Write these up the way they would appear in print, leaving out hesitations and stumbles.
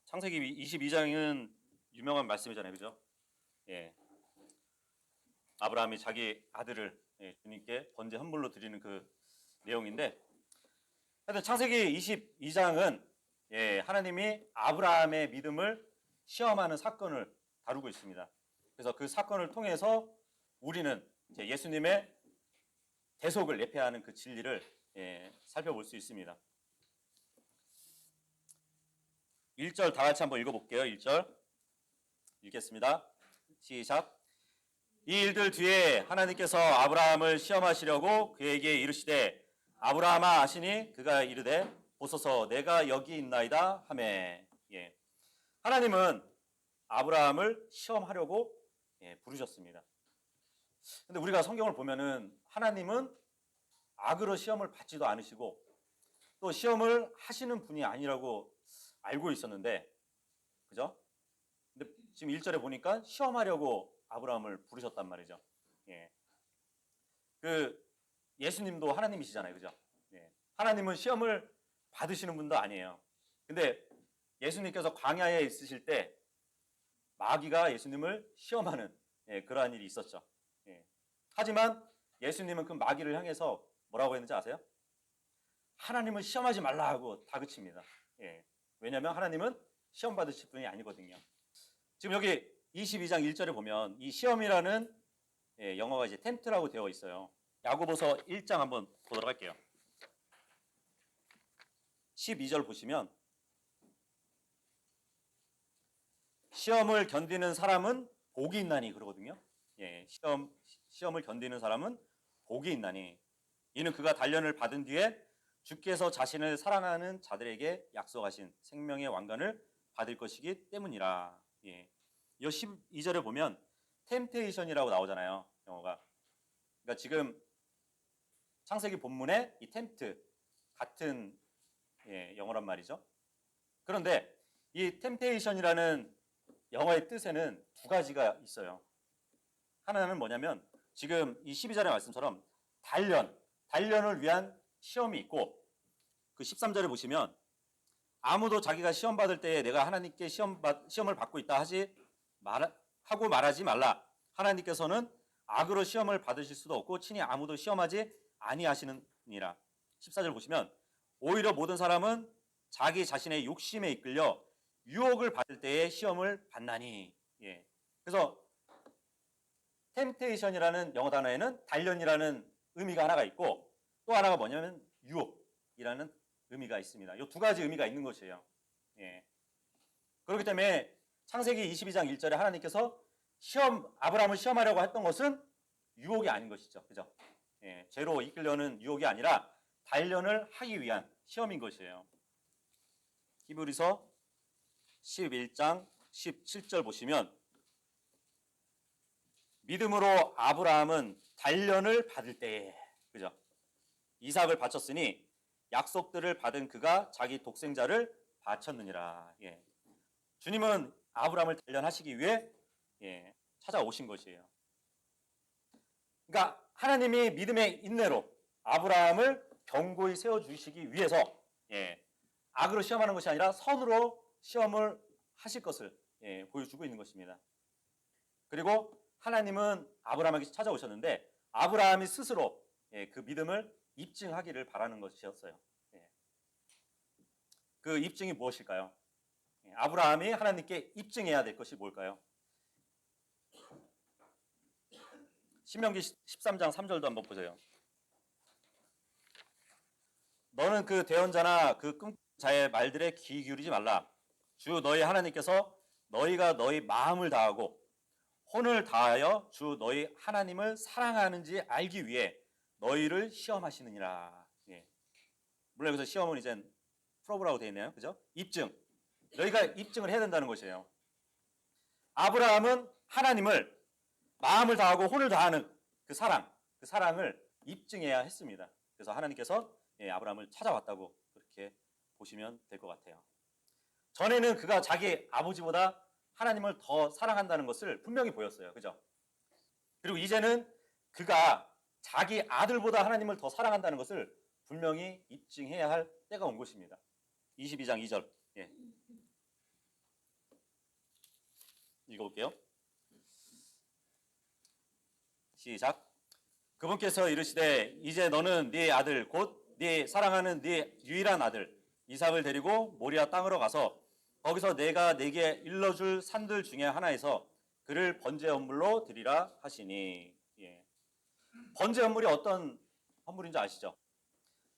창세기 22장은 유명한 말씀이잖아요. 그죠? 예. 아브라함이 자기 아들을 주님께 번제 헌물로 드리는 그 내용인데, 하여튼 창세기 22장은 하나님이 아브라함의 믿음을 시험하는 사건을 다루고 있습니다. 그래서 그 사건을 통해서 우리는 이제 예수님의 대속을 예표하는 그 진리를 살펴볼 수 있습니다. 1절 다 같이 한번 읽어볼게요. 1절 읽겠습니다. 시작. 이 일들 뒤에 하나님께서 아브라함을 시험하시려고 그에게 이르시되 아브라함아 하시니 그가 이르되 보소서 내가 여기 있나이다 하매. 하나님은 아브라함을 시험하려고 부르셨습니다. 근데 우리가 성경을 보면은 하나님은 악으로 시험을 받지도 않으시고 또 시험을 하시는 분이 아니라고 알고 있었는데, 그죠? 근데 지금 1절에 보니까 시험하려고 아브라함을 부르셨단 말이죠. 그 예수님도 하나님이시잖아요. 그죠? 하나님은 시험을 받으시는 분도 아니에요. 근데 예수님께서 광야에 있으실 때 마귀가 예수님을 시험하는 그러한 일이 있었죠. 하지만 예수님은 그 마귀를 향해서 뭐라고 했는지 아세요? 하나님을 시험하지 말라 하고 다그칩니다. 왜냐하면 하나님은 시험 받으실 분이 아니거든요. 지금 여기 22장 1절에 보면 이 시험이라는 영어가 이제 템트라고 되어 있어요. 야고보서 1장 한번 보도록 할게요. 12절 보시면 시험을 견디는 사람은 복이 있나니 그러거든요. 시험을 견디는 사람은 복이 있나니 이는 그가 단련을 받은 뒤에 주께서 자신을 사랑하는 자들에게 약속하신 생명의 왕관을 받을 것이기 때문이라. 이 12절에 보면 템테이션이라고 나오잖아요. 영어가. 그러니까 지금 창세기 본문에 이 템트 같은 영어란 말이죠. 그런데 이 템테이션이라는 영어의 뜻에는 두 가지가 있어요. 하나는 뭐냐면 지금 이 12절의 말씀처럼 단련을 위한 시험이 있고, 그 13절에 보시면 아무도 자기가 시험 받을 때에 내가 하나님께 시험을 받고 있다 하고 말하지 말라. 하나님께서는 악으로 시험을 받으실 수도 없고 친히 아무도 시험하지 아니하시느니라. 14절 보시면 오히려 모든 사람은 자기 자신의 욕심에 이끌려 유혹을 받을 때에 시험을 받나니. 그래서 템테이션이라는 영어 단어에는 단련이라는 의미가 하나가 있고 또 하나가 뭐냐면 유혹이라는 의미가 있습니다. 이 두 가지 의미가 있는 것이에요. 그렇기 때문에 창세기 22장 1절에 하나님께서 아브라함을 시험하려고 했던 것은 유혹이 아닌 것이죠. 그죠? 죄로 이끌려는 유혹이 아니라 단련을 하기 위한 시험인 것이에요. 히브리서 11장 17절 보시면 믿음으로 아브라함은 단련을 받을 때에, 그죠? 이삭을 바쳤으니 약속들을 받은 그가 자기 독생자를 바쳤느니라. 주님은 아브라함을 단련하시기 위해 찾아오신 것이에요. 그러니까 하나님이 믿음의 인내로 아브라함을 견고히 세워주시기 위해서 악으로 시험하는 것이 아니라 선으로 시험을 하실 것을 보여주고 있는 것입니다. 그리고 하나님은 아브라함에게 찾아오셨는데 아브라함이 스스로 그 믿음을 입증하기를 바라는 것이었어요. 그 입증이 무엇일까요? 아브라함이 하나님께 입증해야 될 것이 뭘까요? 신명기 13장 3절도 한번 보세요. 너는 그 대언자나 그 끔찍한 자의 말들에 귀 기울이지 말라. 주 너희 하나님께서 너희가 너희 마음을 다하고 혼을 다하여 주 너희 하나님을 사랑하는지 알기 위해 너희를 시험하시느니라. 물론 여기서 시험은 이제 프로브라고 되어 있네요. 그죠? 입증. 너희가 입증을 해야 된다는 것이에요. 아브라함은 하나님을 마음을 다하고 혼을 다하는 그 사랑을 입증해야 했습니다. 그래서 하나님께서 아브라함을 찾아왔다고 그렇게 보시면 될 것 같아요. 전에는 그가 자기 아버지보다 하나님을 더 사랑한다는 것을 분명히 보였어요. 그죠? 그리고 이제는 그가 자기 아들보다 하나님을 더 사랑한다는 것을 분명히 입증해야 할 때가 온 것입니다. 22장 2절. 읽어볼게요. 시작. 그분께서 이르시되 이제 너는 네 아들 곧 네 사랑하는 네 유일한 아들 이삭을 데리고 모리아 땅으로 가서 거기서 내가 네게 일러줄 산들 중에 하나에서 그를 번제 헌물로 드리라 하시니. 예. 번제 헌물이 어떤 헌물인지 아시죠?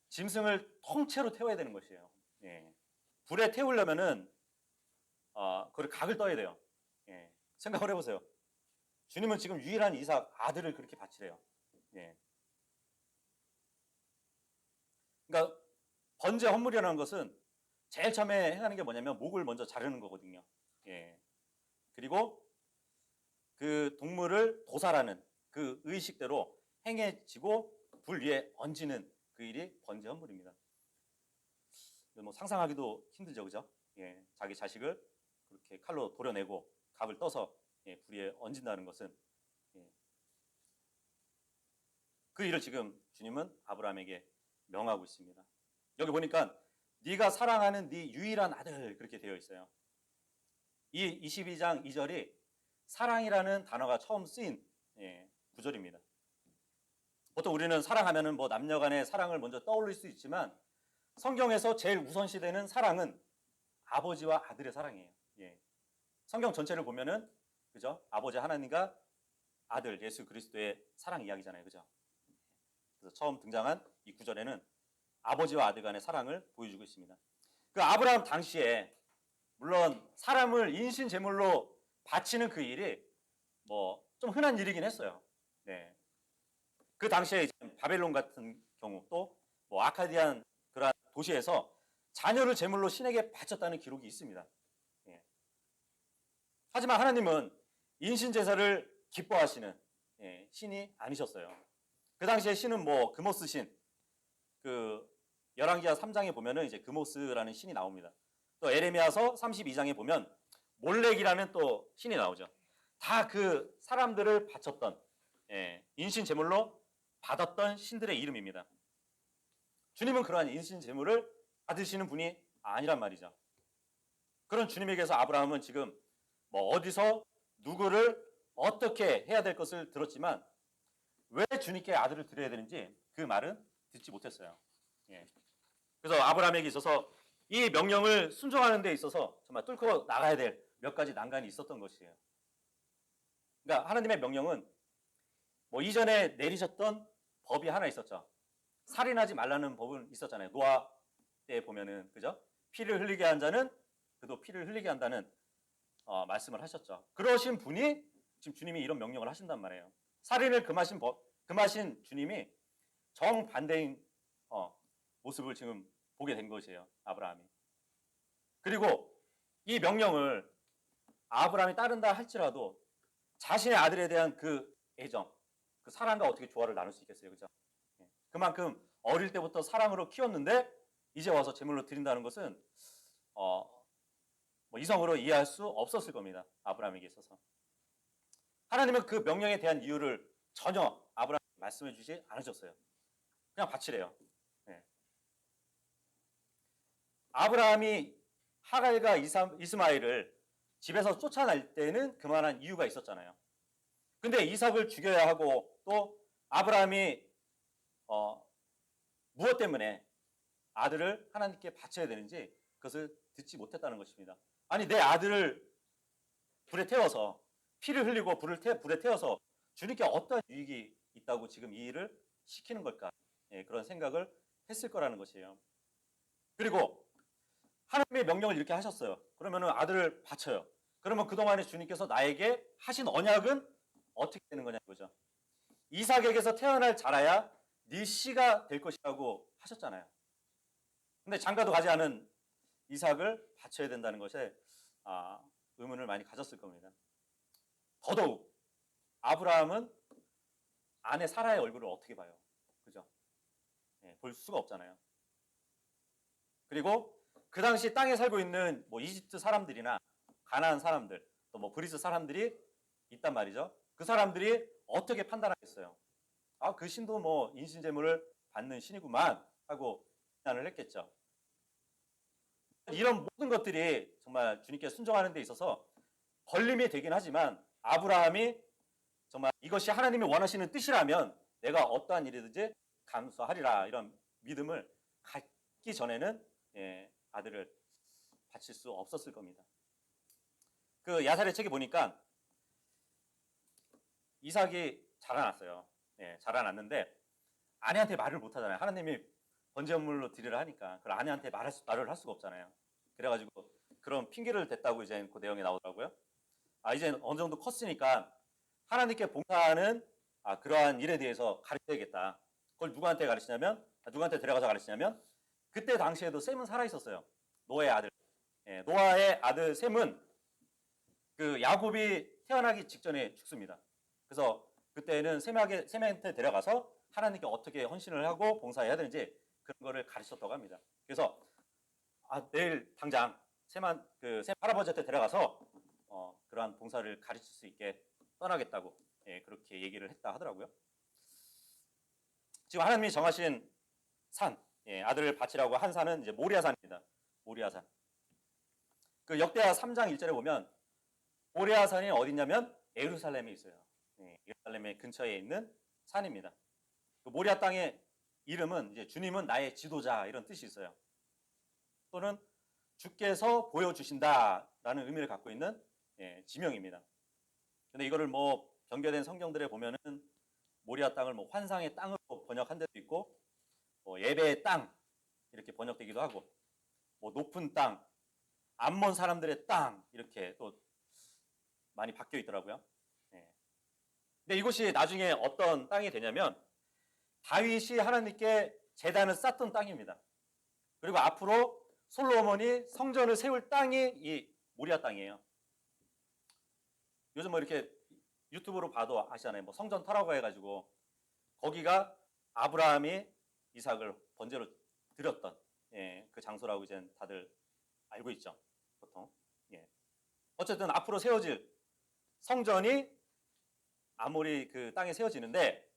짐승을 통째로 태워야 되는 것이에요. 예. 불에 태우려면은 그걸 각을 떠야 돼요. 예. 생각을 해보세요. 주님은 지금 유일한 이삭 아들을 그렇게 바치래요. 예. 그러니까 번제 헌물이라는 것은 제일 처음에 행하는 게 뭐냐면 목을 먼저 자르는 거거든요. 예. 그리고 그 동물을 도살하는 그 의식대로 행해지고 불 위에 얹는 그 일이 번제 헌물입니다. 뭐 상상하기도 힘들죠, 그죠? 예. 자기 자식을 그렇게 칼로 도려내고 갑을 떠서 예, 불 위에 얹는다는 것은 예. 그 일을 지금 주님은 아브라함에게 명하고 있습니다. 여기 보니까 네가 사랑하는 네 유일한 아들 그렇게 되어 있어요. 이 22장 2절이 사랑이라는 단어가 처음 쓰인 구절입니다. 보통 우리는 사랑하면은 뭐 남녀 간의 사랑을 먼저 떠올릴 수 있지만 성경에서 제일 우선시되는 사랑은 아버지와 아들의 사랑이에요. 예. 성경 전체를 보면은 그죠? 아버지 하나님과 아들 예수 그리스도의 사랑 이야기잖아요. 그죠? 그래서 처음 등장한 이 구절에는 아버지와 아들 간의 사랑을 보여주고 있습니다. 그 아브라함 당시에 물론 사람을 인신 제물로 바치는 그 일이 뭐 좀 흔한 일이긴 했어요. 네. 그 당시에 이제 바벨론 같은 경우 또 뭐 아카디안 그런 도시에서 자녀를 제물로 신에게 바쳤다는 기록이 있습니다. 예. 하지만 하나님은 인신 제사를 기뻐하시는 신이 아니셨어요. 그 당시에 신은 뭐 그모스 신, 그 열왕기하 3장에 보면은 이제 그모스라는 신이 나옵니다. 또 에레미야서 32장에 보면 몰렉이라는 또 신이 나오죠. 다 그 사람들을 바쳤던 인신 제물로 받았던 신들의 이름입니다. 주님은 그러한 인신 제물을 받으시는 분이 아니란 말이죠. 그런 주님에게서 아브라함은 지금 뭐 어디서 누구를 어떻게 해야 될 것을 들었지만 왜 주님께 아들을 드려야 되는지 그 말은 듣지 못했어요. 예. 그래서 아브라함에게 있어서 이 명령을 순종하는 데 있어서 정말 뚫고 나가야 될 몇 가지 난관이 있었던 것이에요. 그러니까 하나님의 명령은 뭐 이전에 내리셨던 법이 하나 있었죠. 살인하지 말라는 법은 있었잖아요. 노아 때 보면은 그죠? 피를 흘리게 한 자는 그도 피를 흘리게 한다는 말씀을 하셨죠. 그러신 분이 지금 주님이 이런 명령을 하신단 말이에요. 살인을 금하신 주님이 정반대인 모습을 지금 보게 된 것이에요. 아브라함이. 그리고 이 명령을 아브라함이 따른다 할지라도 자신의 아들에 대한 그 애정, 그 사랑과 어떻게 조화를 나눌 수 있겠어요. 그죠? 그만큼 어릴 때부터 사랑으로 키웠는데 이제 와서 제물로 드린다는 것은 뭐 이성으로 이해할 수 없었을 겁니다. 아브라함에게 있어서. 하나님은 그 명령에 대한 이유를 전혀 아브라함에게 말씀해 주지 않으셨어요. 그냥 바치래요. 네. 아브라함이 하갈과 이스마엘을 집에서 쫓아낼 때는 그만한 이유가 있었잖아요. 근데 이삭을 죽여야 하고 또 아브라함이 무엇 때문에 아들을 하나님께 바쳐야 되는지 그것을 듣지 못했다는 것입니다. 아니 내 아들을 불에 태워서 피를 흘리고 불에 태워서 주님께 어떤 유익이 있다고 지금 이 일을 시키는 걸까? 그런 생각을 했을 거라는 것이에요. 그리고 하나님의 명령을 이렇게 하셨어요. 그러면 아들을 바쳐요. 그러면 그동안에 주님께서 나에게 하신 언약은 어떻게 되는 거냐 이거죠. 이삭에게서 태어날 자라야 네 씨가 될 것이라고 하셨잖아요. 근데 장가도 가지 않은 이삭을 바쳐야 된다는 것에 의문을 많이 가졌을 겁니다. 더더욱 아브라함은 아내 사라의 얼굴을 어떻게 봐요? 그죠? 볼 수가 없잖아요. 그리고 그 당시 땅에 살고 있는 뭐 이집트 사람들이나 가나안 사람들, 또 뭐 그리스 사람들이 있단 말이죠. 그 사람들이 어떻게 판단하겠어요? 그 신도 뭐 인신제물을 받는 신이구만 하고 비난을 했겠죠. 이런 모든 것들이 정말 주님께 순종하는 데 있어서 걸림이 되긴 하지만 아브라함이 정말 이것이 하나님이 원하시는 뜻이라면 내가 어떠한 일이든지 감수하리라 이런 믿음을 갖기 전에는 아들을 바칠 수 없었을 겁니다. 그 야살의 책에 보니까 이삭이 자라났어요. 자라났는데 아내한테 말을 못 하잖아요. 하나님이 번제물로 드리라 하니까 그걸 아내한테 말을 할 수가 없잖아요. 그래가지고 그런 핑계를 댔다고 이제 그 내용이 나오더라고요. 이제 어느 정도 컸으니까 하나님께 봉사하는 그러한 일에 대해서 가르쳐야겠다. 그걸 누구한테 가르치냐면 누구한테 데려가서 가르치냐면 그때 당시에도 셈은 살아 있었어요. 노아의 아들. 노아의 아들 셈은 그 야곱이 태어나기 직전에 죽습니다. 그래서 그때는 셈한테 데려가서 하나님께 어떻게 헌신을 하고 봉사해야 되는지 그런 거를 가르쳤다고 합니다. 그래서 내일 당장 셈 할아버지한테 데려가서 그러한 봉사를 가르칠 수 있게 떠나겠다고 그렇게 얘기를 했다 하더라고요. 지금 하나님이 정하신 산, 아들을 바치라고 한 산은 이제 모리아산입니다. 모리아산. 그 역대하 3장 1절에 보면 모리아산이 어디냐면 예루살렘에 있어요. 예루살렘의 근처에 있는 산입니다. 그 모리아 땅의 이름은 이제 주님은 나의 지도자 이런 뜻이 있어요. 또는 주께서 보여주신다라는 의미를 갖고 있는 지명입니다. 근데 이거를 뭐 변경된 성경들에 보면은 모리아 땅을 뭐 환상의 땅으로 번역한 데도 있고, 뭐 예배의 땅 이렇게 번역되기도 하고, 뭐 높은 땅, 암몬 사람들의 땅 이렇게 또 많이 바뀌어 있더라고요. 근데 이곳이 나중에 어떤 땅이 되냐면 다윗이 하나님께 제단을 쌓던 땅입니다. 그리고 앞으로 솔로몬이 성전을 세울 땅이 이 모리아 땅이에요. 요즘 뭐 이렇게 유튜브로 봐도 아시잖아요. 뭐 성전 터라고 해가지고 거기가 아브라함이 이삭을 번제로 드렸던 그 장소라고 이제 다들 알고 있죠. 보통. 어쨌든 앞으로 세워질 성전이 아모리 그 땅에 세워지는데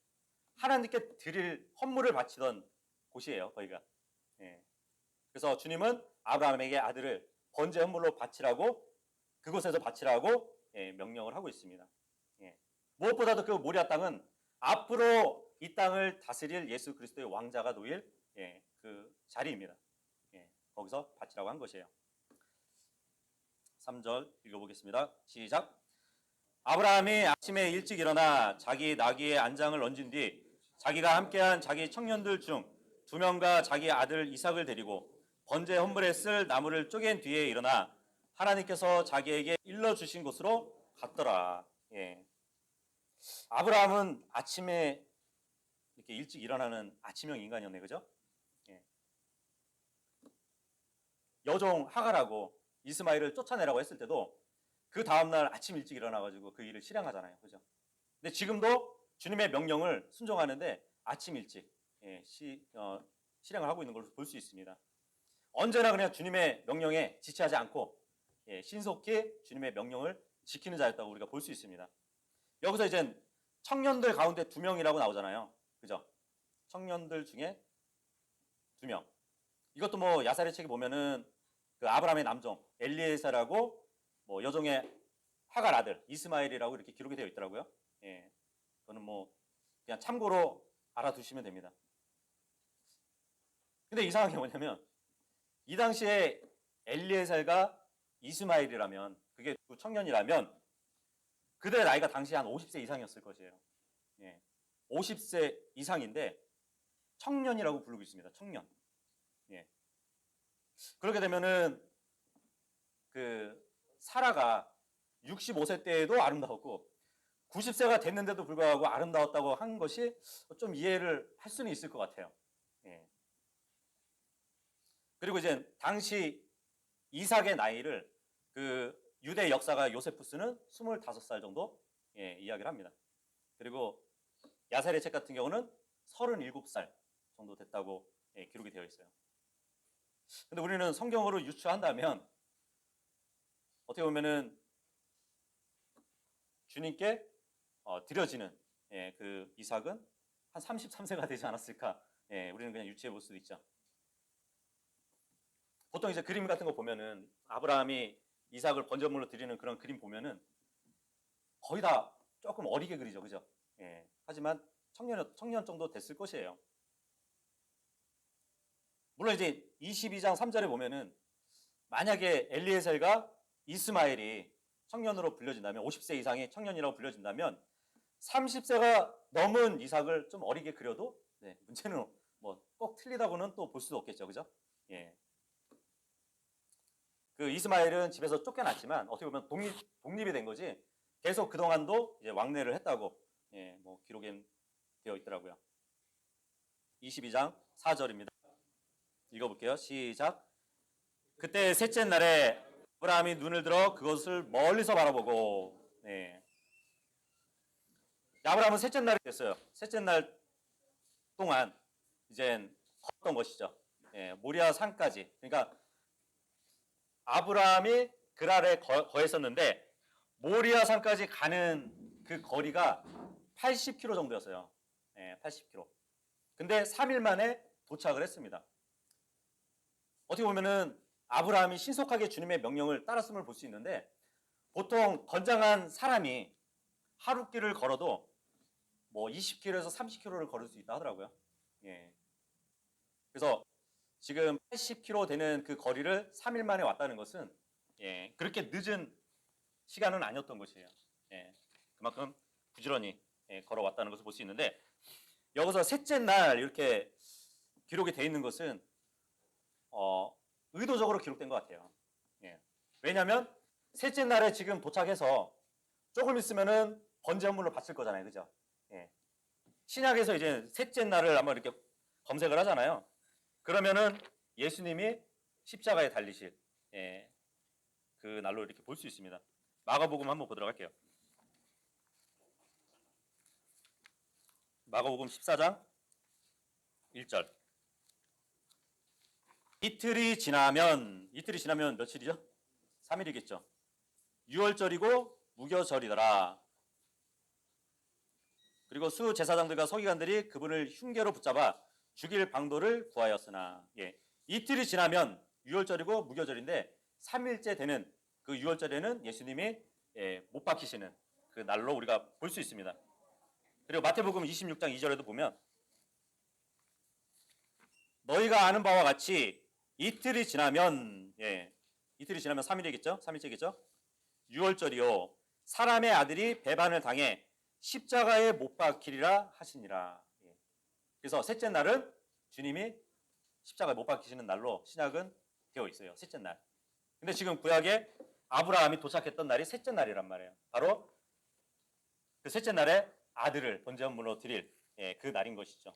하나님께 드릴 헌물을 바치던 곳이에요. 거기가. 그래서 주님은 아브라함에게 아들을 번제 헌물로 바치라고 그곳에서 바치라고 명령을 하고 있습니다. 무엇보다도 그 모리아 땅은 앞으로 이 땅을 다스릴 예수 그리스도의 왕자가 놓일 그 자리입니다. 거기서 바치라고 한 것이에요. 3절 읽어보겠습니다. 시작. 아브라함이 아침에 일찍 일어나 자기 나귀의 안장을 얹은 뒤 자기가 함께한 자기 청년들 중 2명과 자기 아들 이삭을 데리고 번제 헌물에 쓸 나무를 쪼갠 뒤에 일어나 하나님께서 자기에게 일러주신 곳으로 갔더라. 아브라함은 아침에 이렇게 일찍 일어나는 아침형 인간이었네, 그죠? 여종 하갈하고 이스마엘을 쫓아내라고 했을 때도 그 다음날 아침 일찍 일어나가지고 그 일을 실행하잖아요, 그죠? 근데 지금도 주님의 명령을 순종하는데 아침 일찍 실행을 하고 있는 걸 볼 수 있습니다. 언제나 그냥 주님의 명령에 지체하지 않고 신속히 주님의 명령을 지키는 자였다고 우리가 볼 수 있습니다. 여기서 이제 청년들 가운데 2명이라고 나오잖아요. 그죠? 청년들 중에 2명. 이것도 뭐 야살의 책에 보면은 그 아브라함의 남종 엘리에셀하고 뭐 여종의 하갈 아들 이스마엘이라고 이렇게 기록이 되어 있더라고요. 그거는 뭐 그냥 참고로 알아두시면 됩니다. 근데 이상한 게 뭐냐면 이 당시에 엘리에셀과 이스마엘이라면 그게 두 청년이라면 그들의 나이가 당시 한 50세 이상이었을 것이에요. 50세 이상인데 청년이라고 부르고 있습니다. 청년. 그렇게 되면은 그 사라가 65세 때에도 아름다웠고 90세가 됐는데도 불구하고 아름다웠다고 한 것이 좀 이해를 할 수는 있을 것 같아요. 그리고 이제 당시 이삭의 나이를 그 유대 역사가 요세푸스는 25살 정도 이야기를 합니다. 그리고 야살의 책 같은 경우는 37살 정도 됐다고 기록이 되어 있어요. 근데 우리는 성경으로 유추한다면 어떻게 보면은 주님께 드려지는 그 이삭은 한 33세가 되지 않았을까? 우리는 그냥 유추해 볼 수도 있죠. 보통 이제 그림 같은 거 보면은 아브라함이 이삭을 번제물로 드리는 그런 그림 보면은 거의 다 조금 어리게 그리죠, 그죠? 예. 하지만 청년 정도 됐을 것이에요. 물론 이제 22장 3절에 보면은 만약에 엘리에셀과 이스마엘이 청년으로 불려진다면 50세 이상의 청년이라고 불려진다면 30세가 넘은 이삭을 좀 어리게 그려도 네, 문제는 뭐 꼭 틀리다고는 또 볼 수도 없겠죠, 그죠? 예. 그 이스마엘은 집에서 쫓겨났지만 어떻게 보면 독립이 된 거지 계속 그동안도 이제 왕래를 했다고 예, 뭐 기록에 되어 있더라고요. 22장 4절입니다. 읽어볼게요. 시작. 그때 셋째 날에 아브라함이 눈을 들어 그것을 멀리서 바라보고 네. 아브라함은 셋째 날이 됐어요. 셋째 날 동안 이젠 걷던 것이죠. 예, 모리아 산까지. 그러니까 아브라함이 그랄에 거했었는데 모리아 산까지 가는 그 거리가 80km 정도였어요. 예, 80km. 근데 3일 만에 도착을 했습니다. 어떻게 보면은 아브라함이 신속하게 주님의 명령을 따랐음을 볼 수 있는데 보통 건장한 사람이 하루길을 걸어도 뭐 20km에서 30km를 걸을 수 있다 하더라고요. 예. 그래서 지금 80km 되는 그 거리를 3일 만에 왔다는 것은 예, 그렇게 늦은 시간은 아니었던 것이에요. 예, 그만큼 부지런히 예, 걸어왔다는 것을 볼 수 있는데 여기서 셋째 날 이렇게 기록이 되어 있는 것은 의도적으로 기록된 것 같아요. 예. 왜냐하면 셋째 날에 지금 도착해서 조금 있으면은 번제물로 바칠 거잖아요, 그죠? 예. 신약에서 이제 셋째 날을 한번 이렇게 검색을 하잖아요. 그러면은 예수님이 십자가에 달리실 예, 그 날로 이렇게 볼 수 있습니다. 마가복음 한번 보도록 할게요. 마가복음 14장 1절. 이틀이 지나면 며칠이죠? 3일이겠죠. 유월절이고 무교절이더라. 그리고 수 제사장들과 서기관들이 그분을 흉계로 붙잡아 죽일 방도를 구하였으나 예. 이틀이 지나면 유월절이고 무교절인데 3일째 되는 그 유월절에는 예수님이 예, 못 박히시는 그 날로 우리가 볼 수 있습니다. 그리고 마태복음 26장 2절에도 보면 너희가 아는 바와 같이 이틀이 지나면 예, 이틀이 지나면 3일이겠죠? 3일째겠죠? 유월절이요 사람의 아들이 배반을 당해 십자가에 못 박히리라 하시니라. 예. 그래서 셋째 날은 주님이 십자가에 못 박히시는 날로 신약은 되어 있어요. 셋째 날. 근데 지금 구약에 아브라함이 도착했던 날이 셋째 날이란 말이에요. 바로 그 셋째 날에 아들을 번제물로 드릴 예, 그 날인 것이죠.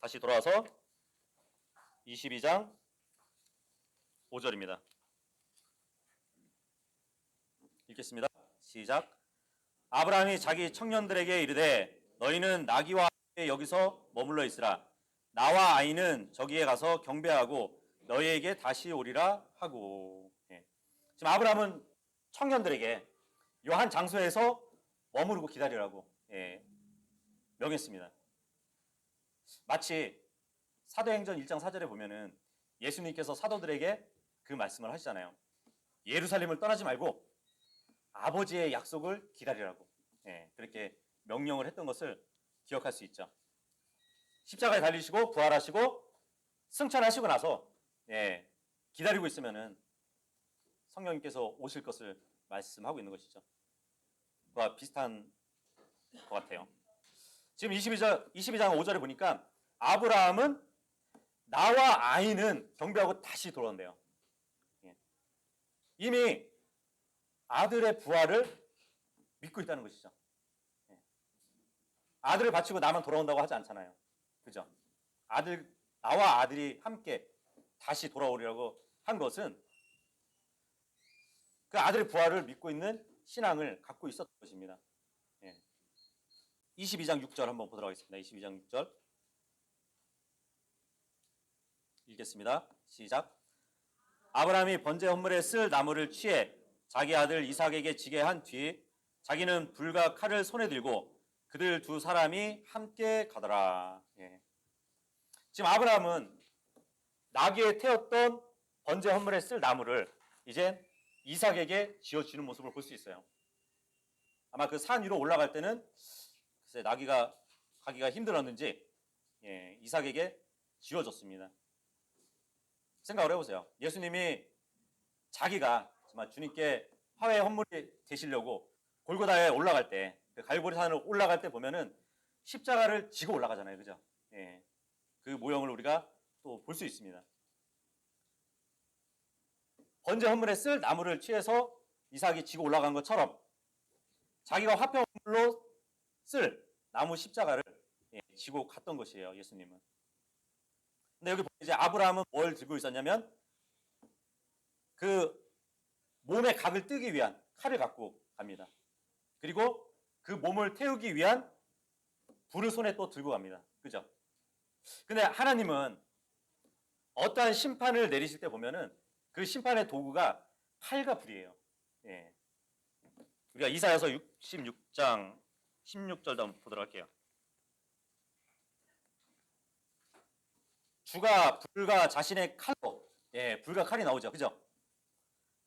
다시 돌아와서 22장 5절입니다. 읽겠습니다. 시작. 아브라함이 자기 청년들에게 이르되 너희는 나귀와 함께 여기서 머물러 있으라. 나와 아이는 저기에 가서 경배하고 너희에게 다시 오리라 하고. 예. 지금 아브라함은 청년들에게 요 한 장소에서 머무르고 기다리라고 예, 명했습니다. 마치 사도행전 1장 4절에 보면은 예수님께서 사도들에게 그 말씀을 하시잖아요. 예루살렘을 떠나지 말고 아버지의 약속을 기다리라고 예, 그렇게 명령을 했던 것을 기억할 수 있죠. 십자가에 달리시고 부활하시고 승천하시고 나서 예, 기다리고 있으면은 성령님께서 오실 것을 말씀하고 있는 것이죠. 그와 비슷한 것 같아요. 지금 22장 5절에 보니까 아브라함은 나와 아이는 경배하고 다시 돌아온대요. 예. 이미 아들의 부활을 믿고 있다는 것이죠. 예. 아들을 바치고 나만 돌아온다고 하지 않잖아요. 그죠? 나와 아들이 함께 다시 돌아오리라고 한 것은 그 아들의 부활을 믿고 있는 신앙을 갖고 있었던 것입니다. 예. 22장 6절 한번 보도록 하겠습니다. 22장 6절 읽겠습니다. 시작. 아브라함이 번제 헌물에 쓸 나무를 취해 자기 아들 이삭에게 지게 한 뒤 자기는 불과 칼을 손에 들고 그들 두 사람이 함께 가더라. 예. 지금 아브라함은 나귀에 태웠던 번제 헌물에 쓸 나무를 이제 이삭에게 지어주는 모습을 볼 수 있어요. 아마 그 산 위로 올라갈 때는 글쎄 나귀가 가기가 힘들었는지 이삭에게 지어줬습니다. 생각을 해보세요. 예수님이 자기가 정말 주님께 화해 헌물이 되시려고 골고다에 올라갈 때, 그 갈보리 산을 올라갈 때 보면은 십자가를 지고 올라가잖아요, 그죠? 그 모형을 우리가 또 볼 수 있습니다. 번제 헌물에 쓸 나무를 취해서 이삭이 지고 올라간 것처럼 자기가 화평 헌물로 쓸 나무 십자가를 지고 갔던 것이에요, 예수님은. 근데 여기 이제 아브라함은 뭘 들고 있었냐면 그 몸의 각을 뜨기 위한 칼을 갖고 갑니다. 그리고 그 몸을 태우기 위한 불을 손에 또 들고 갑니다. 그죠? 근데 하나님은 어떠한 심판을 내리실 때 보면은 그 심판의 도구가 칼과 불이에요. 우리가 이사야서 66장 16절도 한번 보도록 할게요. 주가 불과 자신의 칼로, 불과 칼이 나오죠. 그죠?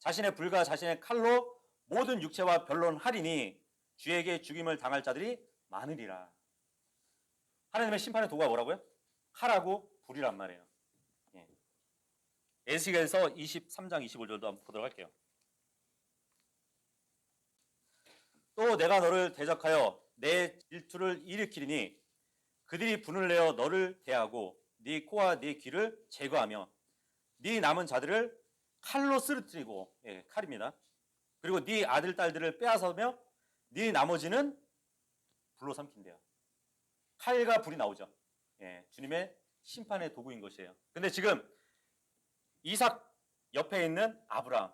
자신의 불과 자신의 칼로 모든 육체와 변론하리니 주에게 죽임을 당할 자들이 많으리라. 하나님의 심판의 도구가 뭐라고요? 칼하고 불이란 말이에요. 에스겔서 23장 25절도 한번 보도록 할게요. 또 내가 너를 대적하여 내 질투를 일으키리니 그들이 분을 내어 너를 대하고 네 코와 네 귀를 제거하며 네 남은 자들을 칼로 쓰러뜨리고, 칼입니다. 그리고 네 아들 딸들을 빼앗으며 네 나머지는 불로 삼킨대요. 칼과 불이 나오죠. 주님의 심판의 도구인 것이에요. 근데 지금 이삭 옆에 있는 아브라함,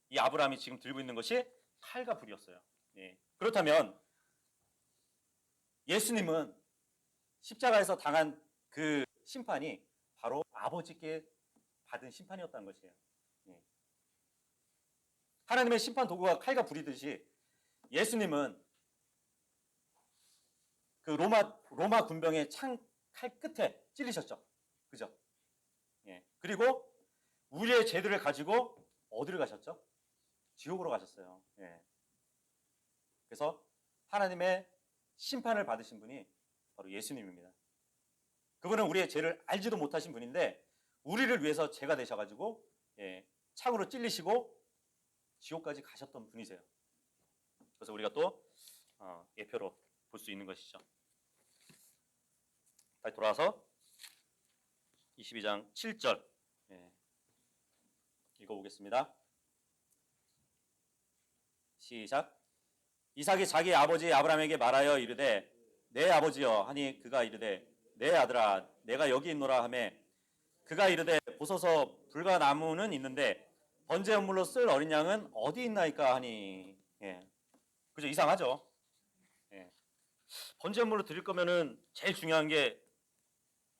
이 아브라함이 지금 들고 있는 것이 칼과 불이었어요. 그렇다면 예수님은 십자가에서 당한 그 심판이 바로 아버지께 받은 심판이었다는 것이에요. 하나님의 심판 도구가 칼과 불이듯이 예수님은 그 로마 군병의 칼 끝에 찔리셨죠. 그죠? 그리고 우리의 죄들을 가지고 어디를 가셨죠? 지옥으로 가셨어요. 그래서 하나님의 심판을 받으신 분이 바로 예수님입니다. 그분은 우리의 죄를 알지도 못하신 분인데 우리를 위해서 죄가 되셔가지고 창으로 찔리시고 지옥까지 가셨던 분이세요. 그래서 우리가 또 예표로 볼 수 있는 것이죠. 다시 돌아와서 22장 7절 읽어보겠습니다. 시작. 이삭이 자기 아버지 아브라함에게 말하여 이르되 내 아버지여 하니 그가 이르되 내 아들아 내가 여기 있노라 하며 그가 이르되 보소서 불과 나무는 있는데 번제 헌물로 쓸 어린 양은 어디 있나이까 하니. 그죠? 이상하죠? 번제 헌물로 드릴 거면은 제일 중요한 게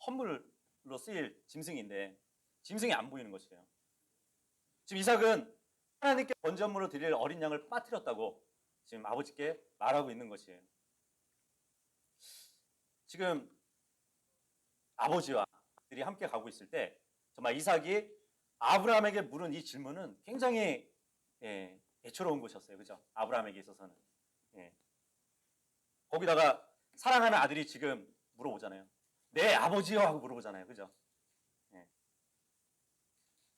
헌물로 쓰일 짐승인데 짐승이 안 보이는 것이에요. 지금 이삭은 하나님께 번제 헌물로 드릴 어린 양을 빠뜨렸다고 지금 아버지께 말하고 있는 것이에요. 지금 아버지와 아들이 함께 가고 있을 때 정말 이삭이 아브라함에게 물은 이 질문은 굉장히 애처로운 것이었어요. 그죠? 아브라함에게 있어서는. 거기다가 사랑하는 아들이 지금 물어보잖아요. 내 아버지요 하고 물어보잖아요. 그죠?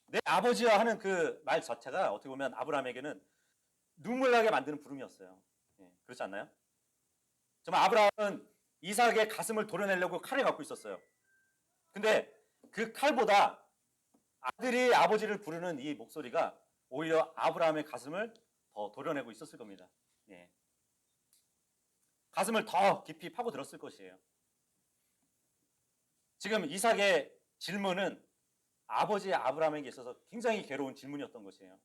내 아버지요 하는 그 말 자체가 어떻게 보면 아브라함에게는 눈물 나게 만드는 부름이었어요. 그렇지 않나요? 정말 아브라함은 이삭의 가슴을 도려내려고 칼을 갖고 있었어요. 근데 그 칼보다 아들이 아버지를 부르는 이 목소리가 오히려 아브라함의 가슴을 더 도려내고 있었을 겁니다. 가슴을 더 깊이 파고들었을 것이에요. 지금 이삭의 질문은 아버지 아브라함에게 있어서 굉장히 괴로운 질문이었던 것이에요.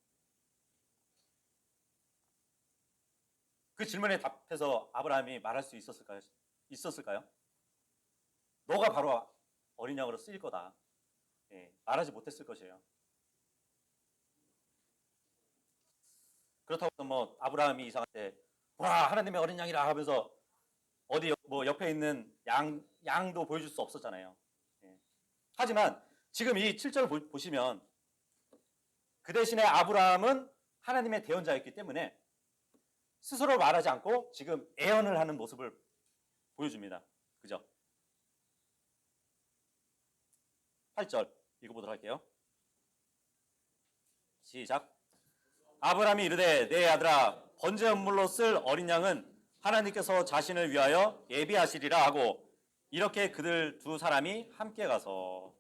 그 질문에 답해서 아브라함이 말할 수 있었을까요? 너가 바로 어린 양으로 쓰일 거다. 말하지 못했을 것이에요. 그렇다고 뭐 아브라함이 이삭한테 와 하나님의 어린 양이라 하면서 어디 뭐 옆에 있는 양도 보여줄 수 없었잖아요. 하지만 지금 이 7절 보시면 그 대신에 아브라함은 하나님의 대언자였기 때문에 스스로 말하지 않고 지금 애언을 하는 모습을 보여줍니다. 그죠? 8절 읽어보도록 할게요. 시작. 아브라함이 이르되 내 아들아 번제 헌물로 쓸 어린 양은 하나님께서 자신을 위하여 예비하시리라 하고 이렇게 그들 두 사람이 함께 가서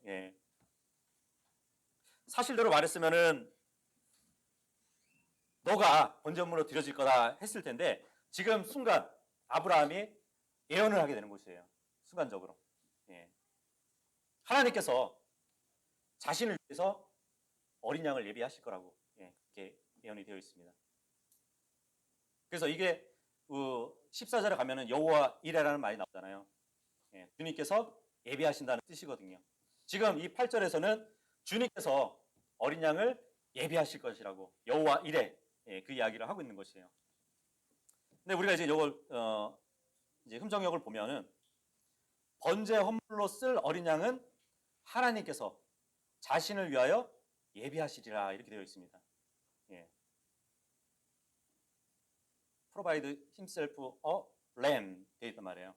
사실대로 말했으면은 너가 번제 헌물로 드려질 거다 했을 텐데 지금 순간 아브라함이 예언을 하게 되는 것이에요. 순간적으로. 하나님께서 자신을 위해서 어린 양을 예비하실 거라고 그렇게 예언이 되어 있습니다. 그래서 이게 14절에 가면은 여호와 이레라는 말이 나오잖아요. 주님께서 예비하신다는 뜻이거든요. 지금 이 8절에서는 주님께서 어린 양을 예비하실 것이라고 여호와 이레 그 이야기를 하고 있는 것이에요. 근데 우리가 이제 이걸 이제 흠정역을 보면은 번제 헌물로 쓸 어린 양은 하나님께서 자신을 위하여 예비하시리라 이렇게 되어 있습니다. Provide himself a lamb 되어 있단 말이에요.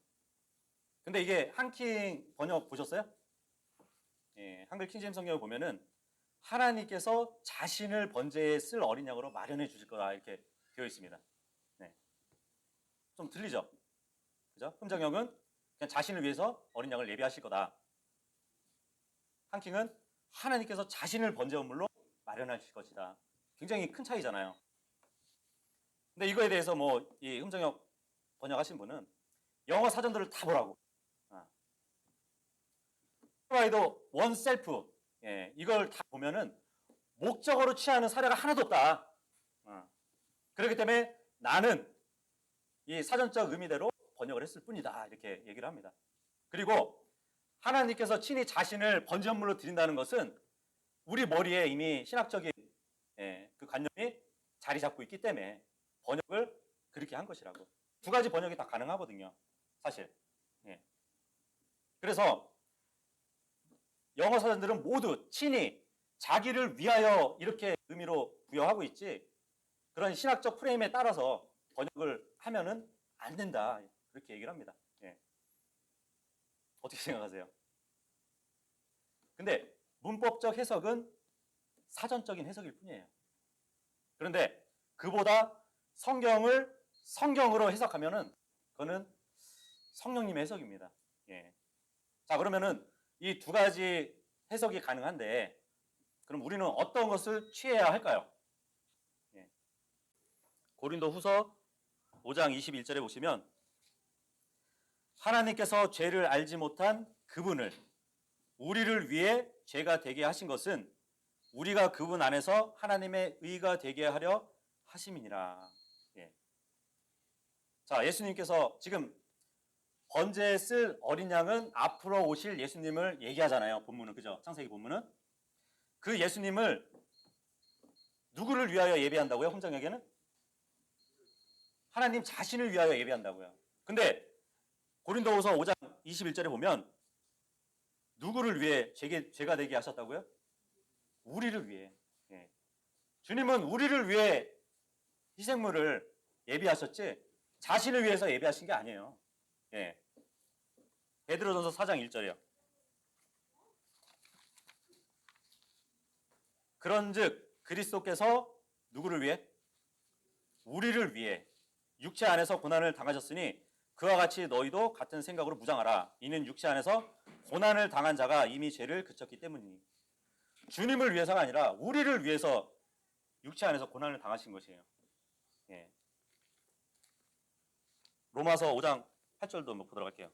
근데 이게 한킹 번역 보셨어요? 한글 킹제임스 성경을 보면은 하나님께서 자신을 번제에 쓸 어린 양으로 마련해 주실 거다 이렇게 되어 있습니다. 좀 들리죠? 그죠? 흠정역은 그냥 자신을 위해서 어린 양을 예비하실 거다. 한킹은 하나님께서 자신을 번제 헌물로 마련하실 것이다. 굉장히 큰 차이잖아요. 근데 이거에 대해서 이 흠정역 번역하신 분은 영어 사전들을 다 보라고. provide oneself 이걸 다 보면은 목적어로 취하는 사례가 하나도 없다. 그렇기 때문에 나는 이 사전적 의미대로 번역을 했을 뿐이다 이렇게 얘기를 합니다. 그리고 하나님께서 친히 자신을 번제 헌물로 드린다는 것은 우리 머리에 이미 신학적인 그 관념이 자리 잡고 있기 때문에 번역을 그렇게 한 것이라고. 두 가지 번역이 다 가능하거든요. 사실. 그래서 영어 사전들은 모두 친히 자기를 위하여 이렇게 의미로 부여하고 있지 그런 신학적 프레임에 따라서 번역을 하면은 안 된다. 그렇게 얘기를 합니다. 어떻게 생각하세요? 근데 문법적 해석은 사전적인 해석일 뿐이에요. 그런데 그보다 성경을 성경으로 해석하면은 그거는 성령님의 해석입니다. 자, 그러면은 이 두 가지 해석이 가능한데 그럼 우리는 어떤 것을 취해야 할까요? 고린도후서 5장 21절에 보시면 하나님께서 죄를 알지 못한 그분을 우리를 위해 죄가 되게 하신 것은 우리가 그분 안에서 하나님의 의가 되게 하려 하심이니라. 자, 예수님께서 지금 번제에 쓸 어린 양은 앞으로 오실 예수님을 얘기하잖아요. 본문은 그죠? 창세기 본문은 그 예수님을 누구를 위하여 예배한다고요? 흠정역에는 하나님 자신을 위하여 예배한다고요. 근데 고린도후서 5장 21절에 보면 누구를 위해 죄가 되게 하셨다고요? 우리를 위해. 주님은 우리를 위해 희생물을 예비하셨지 자신을 위해서 예비하신 게 아니에요. 베드로전서 4장 1절이요. 그런즉 그리스도께서 누구를 위해? 우리를 위해 육체 안에서 고난을 당하셨으니 그와 같이 너희도 같은 생각으로 무장하라. 이는 육체 안에서 고난을 당한 자가 이미 죄를 그쳤기 때문이니. 주님을 위해서가 아니라 우리를 위해서 육체 안에서 고난을 당하신 것이에요. 로마서 5장 8절도 한번 보도록 할게요.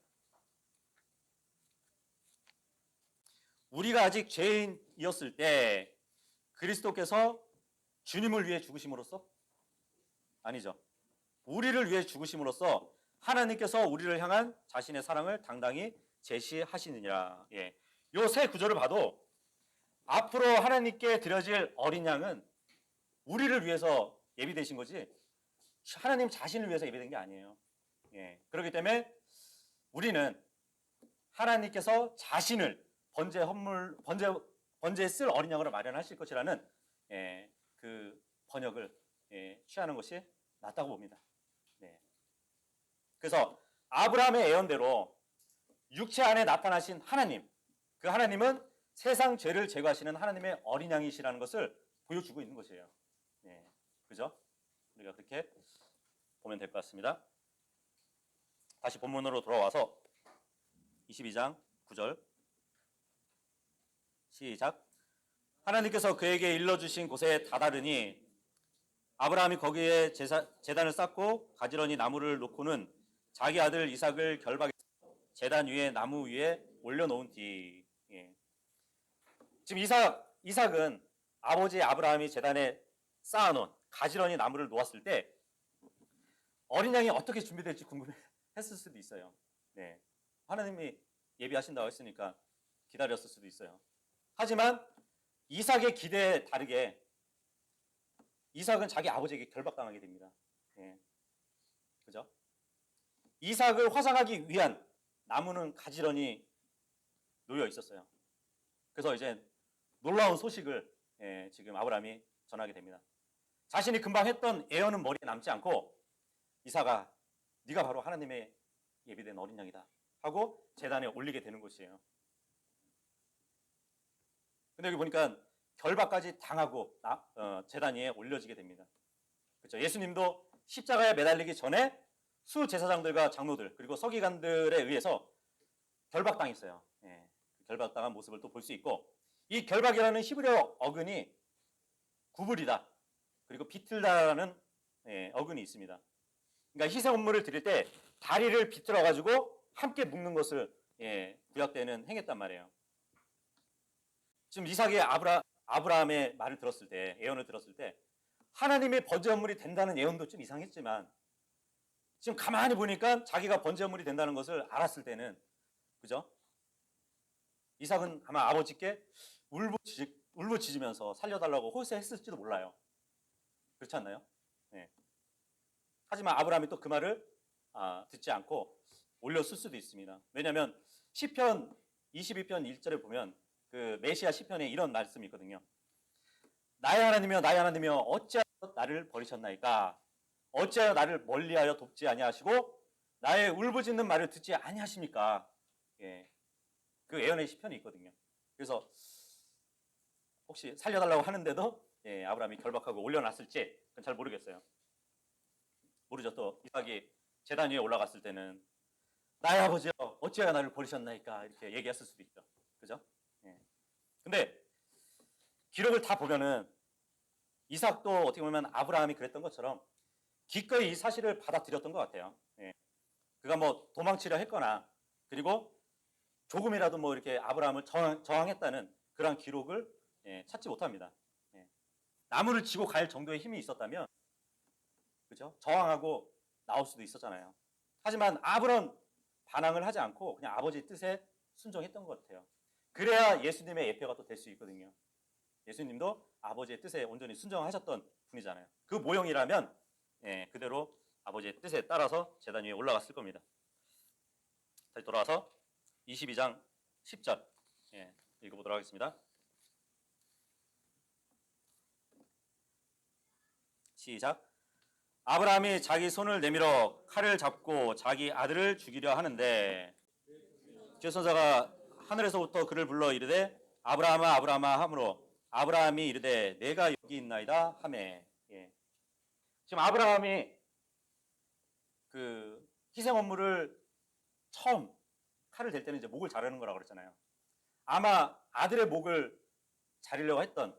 우리가 아직 죄인이었을 때 그리스도께서 주님을 위해 죽으심으로써? 아니죠. 우리를 위해 죽으심으로써 하나님께서 우리를 향한 자신의 사랑을 당당히 제시하시느니라. 요 세 구절을 봐도 앞으로 하나님께 드려질 어린 양은 우리를 위해서 예비되신 거지 하나님 자신을 위해서 예비된 게 아니에요. 그렇기 때문에 우리는 하나님께서 자신을 번제에 쓸 어린 양으로 마련하실 것이라는 그 번역을 취하는 것이 낫다고 봅니다. 네. 그래서 아브라함의 예언대로 육체 안에 나타나신 하나님, 그 하나님은 세상 죄를 제거하시는 하나님의 어린 양이시라는 것을 보여주고 있는 것이에요. 네. 그죠? 우리가 그렇게 보면 될 것 같습니다. 다시 본문으로 돌아와서 22장 9절 시작. 하나님께서 그에게 일러주신 곳에 다다르니 아브라함이 거기에 제단을 쌓고 가지런히 나무를 놓고는 자기 아들 이삭을 결박해서 제단 위에 나무 위에 올려놓은 뒤. 예. 지금 이삭은 아버지 아브라함이 제단에 쌓아놓은 가지런히 나무를 놓았을 때 어린 양이 어떻게 준비될지 궁금했을 수도 있어요. 네. 하나님이 예비하신다고 했으니까 기다렸을 수도 있어요. 하지만 이삭의 기대에 다르게 이삭은 자기 아버지에게 결박당하게 됩니다. 예. 그죠? 이삭을 화상하기 위한 나무는 가지런히 놓여 있었어요. 그래서 이제 놀라운 소식을 지금 아브라함이 전하게 됩니다. 자신이 금방 했던 예언은 머리에 남지 않고 이삭아, 네가 바로 하나님의 예비된 어린 양이다 하고 제단에 올리게 되는 것이에요. 근데 여기 보니까 결박까지 당하고 제단 위에 올려지게 됩니다. 그렇죠? 예수님도 십자가에 매달리기 전에 수제사장들과 장로들 그리고 서기관들에 의해서 결박당했어요. 예, 결박당한 모습을 또 볼 수 있고 이 결박이라는 히브리어 어근이 구불이다 그리고 비틀다라는 어근이 있습니다. 그러니까 희생 업무를 드릴 때 다리를 비틀어 가지고 함께 묶는 것을 구약 때는 행했단 말이에요. 지금 이삭이 아브라함의 말을 들었을 때, 예언을 들었을 때 하나님의 번제 헌물이 된다는 예언도 좀 이상했지만 지금 가만히 보니까 자기가 번제 헌물이 된다는 것을 알았을 때는 그죠? 이삭은 아마 아버지께 울부짖으면서 살려달라고 호소했을지도 몰라요. 그렇지 않나요? 네. 하지만 아브라함이 또 그 말을 듣지 않고 올렸을 수도 있습니다. 왜냐하면 시편 22편 1절에 보면 그 메시아 시편에 이런 말씀이 있거든요. 나의 하나님이여 나의 하나님이여 어찌하여 나를 버리셨나이까? 어찌하여 나를 멀리하여 돕지 아니하시고 나의 울부짖는 말을 듣지 아니하십니까? 예. 그 예언의 시편이 있거든요. 그래서 혹시 살려달라고 하는데도 아브라함이 결박하고 올려놨을지 그건 잘 모르겠어요. 모르죠. 또 이삭이 제단 위에 올라갔을 때는 나의 아버지여 어찌하여 나를 버리셨나이까 이렇게 얘기했을 수도 있죠. 그죠? 근데 기록을 다 보면은 이삭도 어떻게 보면 아브라함이 그랬던 것처럼 기꺼이 이 사실을 받아들였던 것 같아요. 그가 뭐 도망치려 했거나 그리고 조금이라도 뭐 이렇게 아브라함을 저항했다는 그런 기록을 찾지 못합니다. 나무를 지고 갈 정도의 힘이 있었다면 그죠? 저항하고 나올 수도 있었잖아요. 하지만 아무런 반항을 하지 않고 그냥 아버지의 뜻에 순종했던 것 같아요. 그래야 예수님의 예표가 또 될 수 있거든요. 예수님도 아버지의 뜻에 온전히 순종하셨던 분이잖아요. 그 모형이라면 그대로 아버지의 뜻에 따라서 제단 위에 올라갔을 겁니다. 다시 돌아와서 22장 10절 읽어보도록 하겠습니다. 시작. 아브라함이 자기 손을 내밀어 칼을 잡고 자기 아들을 죽이려 하는데 주의 선자가 하늘에서부터 그를 불러 이르되 아브라함아 아브라함아 하므로 아브라함이 이르되 내가 여기 있나이다 하매. 지금 아브라함이 그 희생 업무를 처음 칼을 댈 때는 이제 목을 자르는 거라고 그랬잖아요. 아마 아들의 목을 자르려고 했던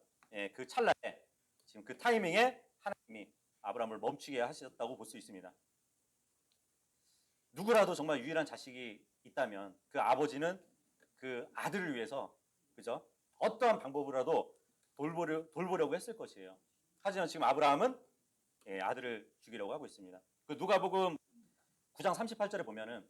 그 찰나에 지금 그 타이밍에 하나님이 아브라함을 멈추게 하셨다고 볼 수 있습니다. 누구라도 정말 유일한 자식이 있다면 그 아버지는 그 아들을 위해서 그죠? 어떠한 방법으로라도 돌보려고 했을 것이에요. 하지만 지금 아브라함은 아들을 죽이려고 하고 있습니다. 그 누가복음 9장 38절에 보면은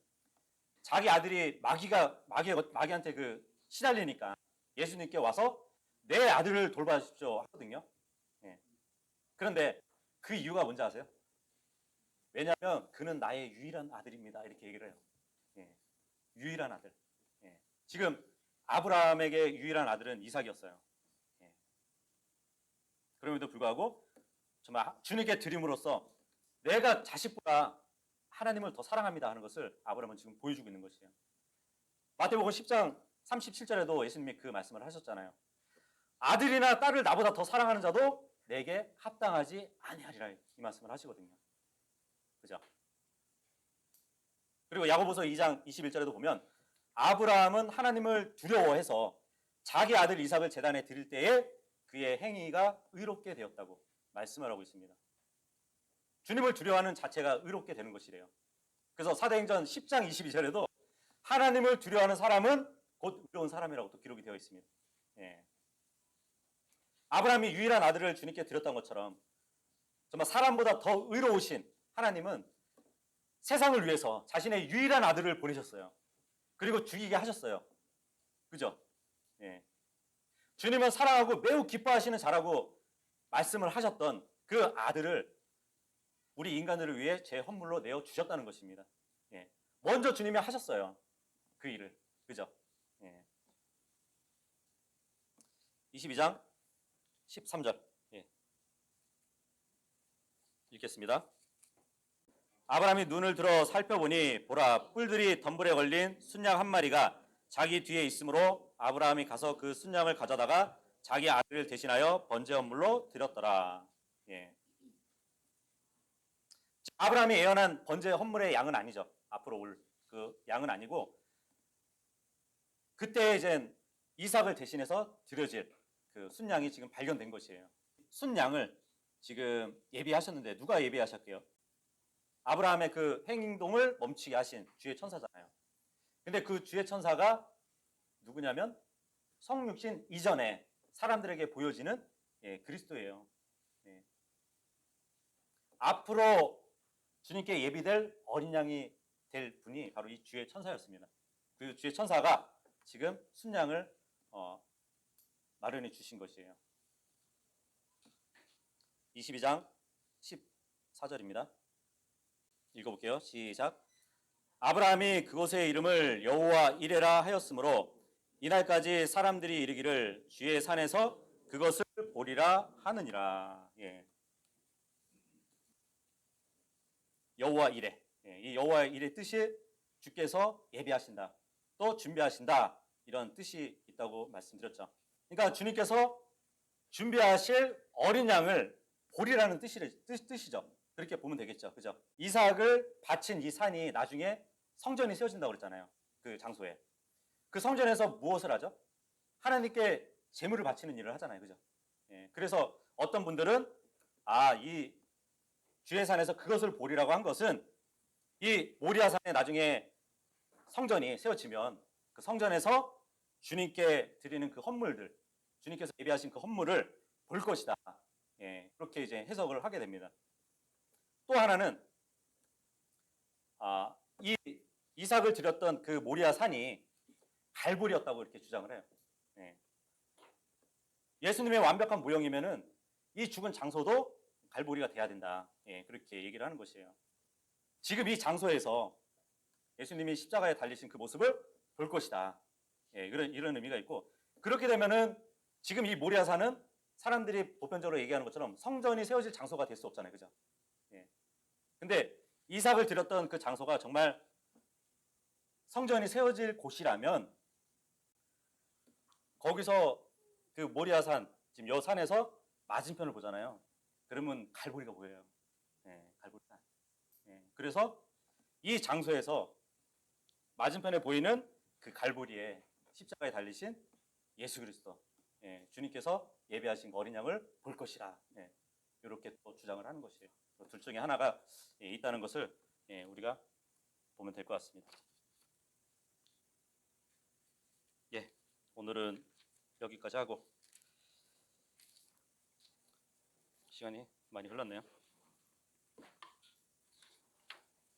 자기 아들이 마귀한테 그 시달리니까 예수님께 와서 내 아들을 돌봐주십시오 하거든요. 그런데 그 이유가 뭔지 아세요? 왜냐하면 그는 나의 유일한 아들입니다. 이렇게 얘기를 해요. 유일한 아들. 지금 아브라함에게 유일한 아들은 이삭이었어요. 그럼에도 불구하고 정말 주님께 드림으로써 내가 자식보다 하나님을 더 사랑합니다 하는 것을 아브라함은 지금 보여주고 있는 것이에요. 마태복음 10장 37절에도 예수님이 그 말씀을 하셨잖아요. 아들이나 딸을 나보다 더 사랑하는 자도 내게 합당하지 아니하리라 이 말씀을 하시거든요. 그죠? 그리고 야고보서 2장 21절에도 보면 아브라함은 하나님을 두려워해서 자기 아들 이삭을 제단에 드릴 때에 그의 행위가 의롭게 되었다고 말씀을 하고 있습니다. 주님을 두려워하는 자체가 의롭게 되는 것이래요. 그래서 사도행전 10장 22절에도 하나님을 두려워하는 사람은 곧 의로운 사람이라고 또 기록이 되어 있습니다. 예. 아브라함이 유일한 아들을 주님께 드렸던 것처럼 정말 사람보다 더 의로우신 하나님은 세상을 위해서 자신의 유일한 아들을 보내셨어요. 그리고 죽이게 하셨어요. 그죠? 예. 주님은 사랑하고 매우 기뻐하시는 자라고 말씀을 하셨던 그 아들을 우리 인간들을 위해 제 헌물로 내어 주셨다는 것입니다. 예. 먼저 주님이 하셨어요. 그 일을. 그죠? 예. 22장 13절. 예. 읽겠습니다. 아브라함이 눈을 들어 살펴보니 보라 뿔들이 덤불에 걸린 순양 한 마리가 자기 뒤에 있으므로 아브라함이 가서 그 순양을 가져다가 자기 아들을 대신하여 번제 헌물로 드렸더라. 예. 아브라함이 예언한 번제 헌물의 양은 아니죠. 앞으로 올 그 양은 아니고 그때 이제 이삭을 대신해서 드려질 그 순양이 지금 발견된 것이에요. 순양을 지금 예비하셨는데 누가 예비하셨게요? 아브라함의 그 행동을 멈추게 하신 주의 천사잖아요. 근데 그 주의 천사가 누구냐면 성육신 이전에 사람들에게 보여지는 그리스도예요. 예. 앞으로 주님께 예비될 어린 양이 될 분이 바로 이 주의 천사였습니다. 그 주의 천사가 지금 순양을 마련해 주신 것이에요. 22장 14절입니다. 읽어볼게요. 시작. 아브라함이 그곳의 이름을 여호와 이레라 하였으므로 이날까지 사람들이 이르기를 주의 산에서 그것을 보리라 하느니라. 예. 여호와 이레. 예. 이 여호와 이레 뜻이 주께서 예비하신다. 또 준비하신다. 이런 뜻이 있다고 말씀드렸죠. 그러니까 주님께서 준비하실 어린 양을 보리라는 뜻이죠. 그렇게 보면 되겠죠. 그죠? 이삭을 바친 이 산이 나중에 성전이 세워진다고 그랬잖아요. 그 장소에. 그 성전에서 무엇을 하죠? 하나님께 제물을 바치는 일을 하잖아요. 그죠? 예, 그래서 어떤 분들은 이 주의 산에서 그것을 보리라고 한 것은 이 모리아 산에 나중에 성전이 세워지면 그 성전에서 주님께 드리는 그 헌물들, 주님께서 예비하신 그 헌물을 볼 것이다. 예, 그렇게 이제 해석을 하게 됩니다. 또 하나는 이 이삭을 드렸던 그 모리아 산이 갈보리였다고 이렇게 주장을 해요. 예. 예수님의 완벽한 모형이면은 이 죽은 장소도 갈보리가 돼야 된다. 예, 그렇게 얘기를 하는 것이에요. 지금 이 장소에서 예수님이 십자가에 달리신 그 모습을 볼 것이다. 예, 이런 의미가 있고 그렇게 되면은 지금 이 모리아 산은 사람들이 보편적으로 얘기하는 것처럼 성전이 세워질 장소가 될 수 없잖아요. 그죠? 예. 근데 이삭을 드렸던 그 장소가 정말 성전이 세워질 곳이라면 거기서 그 모리아산 지금 여 산에서 맞은편을 보잖아요. 그러면 갈보리가 보여요. 예, 갈보리산. 예, 그래서 이 장소에서 맞은편에 보이는 그 갈보리에 십자가에 달리신 예수 그리스도, 예, 주님께서 예배하신 어린 양을 볼 것이라. 예, 이렇게 또 주장을 하는 것이에요. 둘 중에 하나가 있다는 것을 우리가 보면 될 것 같습니다. 예, 오늘은 여기까지 하고 시간이 많이 흘렀네요.